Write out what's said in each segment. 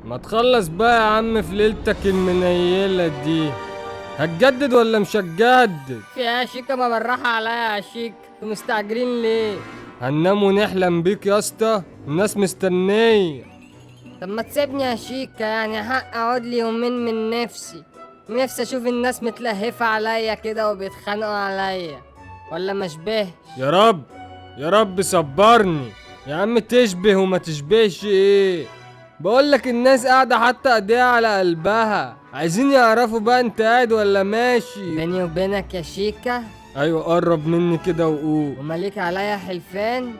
ما تخلص بقى يا عم في ليلتك المنيلة دي. هتجدد ولا مش هتجدد؟ في إيه يا شيكا؟ ما بالراحة عليا يا شيك، انتوا مستعجلين ليه؟ هننام ونحلم بيك يا اسطى، الناس مستنية. طب ما تسيبني يا شيكا، يعني حق اقعد لي يومين من نفسي اشوف الناس متلهفة عليا كده وبيتخانقوا عليا، ولا مشبهش؟ يا رب، يا رب صبرني. يا عم تشبه وما تشبهش ايه؟ بقولك الناس قاعدة حتى ايديها على قلبها، عايزين يعرفوا بقى انت قاعد ولا ماشي. بيني وبينك يا شيكا، ايوه قرب مني كده وقول. ومليك عليا حلفان،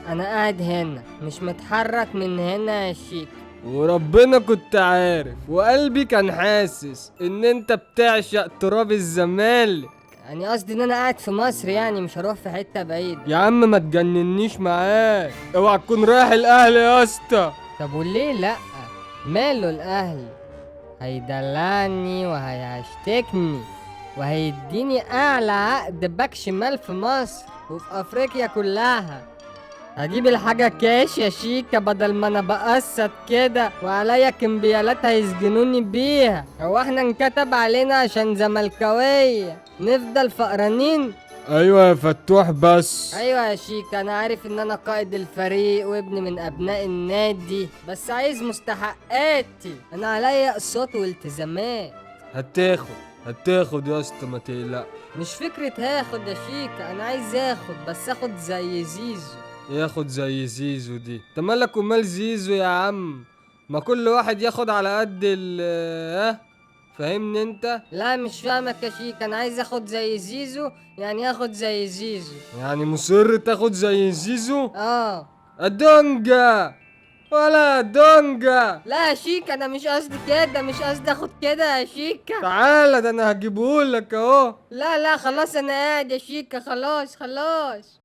انا قاعد هنا مش متحرك من هنا يا شيكا. وربنا كنت عارف وقلبي كان حاسس ان انت بتعشق تراب الزمالك. يعني قصدي ان انا قاعد في مصر، يعني مش هروح في حتة بعيد. يا عم ما تجننيش معاك، اوعى تكون رايح الاهل يا اسطى. طب وليه لأ؟ ماله الأهل؟ هيدلعني وهيشتكني وهيديني أعلى عقد باك شمال في مصر وفي أفريقيا كلها. هجيب الحاجة كاش يا شيكا، بدل ما أنا بقسط كده وعليا كمبيالات هيسجنوني بيها. هو احنا انكتب علينا عشان زملكاوية نفضل فقرانين؟ ايوه يا فتوح بس. ايوه يا شيكا، انا عارف ان انا قائد الفريق وابن من ابناء النادي، بس عايز مستحقاتي، انا عليا اقساط والتزامات. هتاخد يا اسطى ما تقلق. مش فكرة هاخد يا شيكا، انا عايز اخد، بس اخد زي زيزو. ياخد زي زيزو دي؟ انت مالك ومال زيزو يا عم؟ ما كل واحد ياخد على قد ال فاهمني انت؟ لا مش فاهمك يا شيكا، انا عايز اخد زي زيزو، يعني اخد زي زيزو. يعني مصر تاخد زي زيزو؟ اه. الدونجا ولا دونجا. لا يا شيكا، انا مش قصدي كده، مش قصدي اخد كده يا شيكا. تعالى ده انا هجيبهولك اهو. لا لا خلاص، انا قاعد يا شيكا، خلاص خلاص.